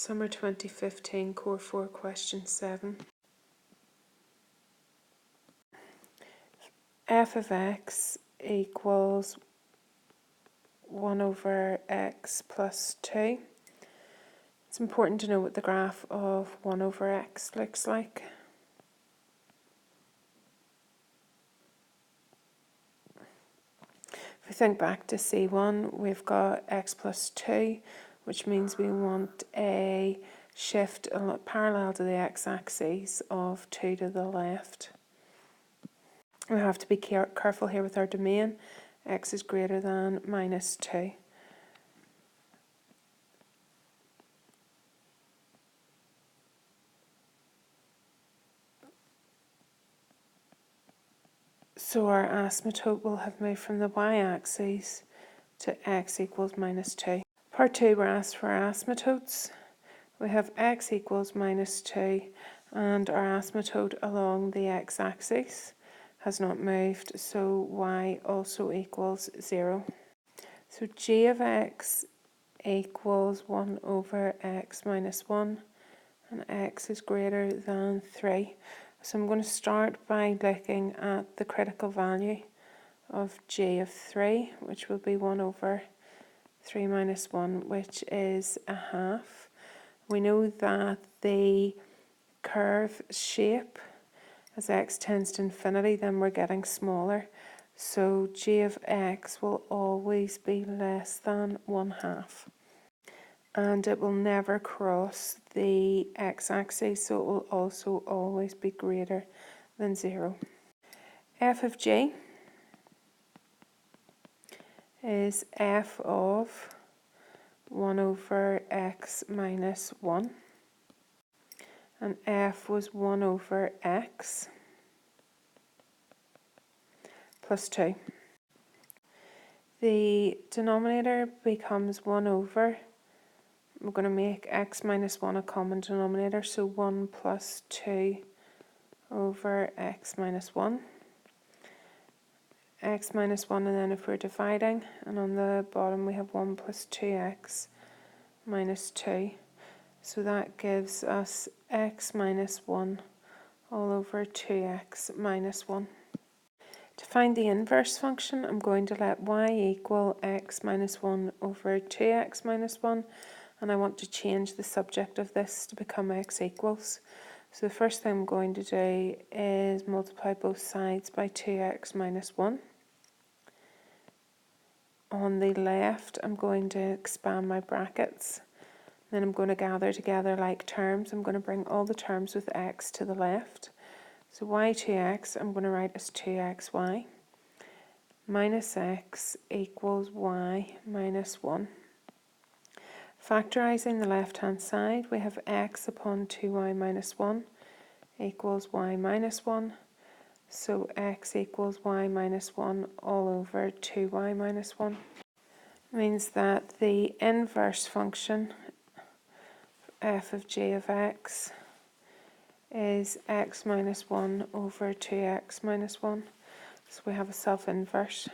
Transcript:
Summer 2015 Core 4 question 7. F of x equals 1 over x plus 2. It's important to know what the graph of 1 over x looks like. If we think back to C1, we've got x plus 2, which means we want a shift parallel to the x-axis of 2 to the left. We have to be careful here with our domain. X is greater than minus 2. So our asymptote will have moved from the y-axis to x equals minus 2. Part 2, we're asked for our asymptotes. We have x equals minus 2 and our asymptote along the x-axis has not moved, so y also equals 0. So g of x equals 1 over x minus 1 and x is greater than 3. So I'm going to start by looking at the critical value of g of 3, which will be 1 over 3 minus 1, which is a half. We know that the curve shape, as x tends to infinity, then we're getting smaller. So g of x will always be less than 1/2. And it will never cross the x-axis, so it will also always be greater than 0. F of g is f of 1 over x minus 1. And f was 1 over x plus 2. The denominator becomes 1 over, we're going to make x minus 1 a common denominator, so 1 plus 2 over x minus 1. X minus 1, and then if we're dividing, and on the bottom we have 1 plus 2x minus 2. So that gives us x minus 1 all over 2x minus 1. To find the inverse function, I'm going to let y equal x minus 1 over 2x minus 1, and I want to change the subject of this to become x equals. So the first thing I'm going to do is multiply both sides by 2x minus 1. On the left, I'm going to expand my brackets. Then I'm going to gather together like terms. I'm going to bring all the terms with x to the left. So y2x I'm going to write as 2xy minus x equals y minus 1. Factorising the left-hand side, we have x upon 2y minus 1 equals y minus 1. So x equals y minus 1 all over 2y minus 1. Means that the inverse function f of g of x is x minus 1 over 2x minus 1. So we have a self-inverse.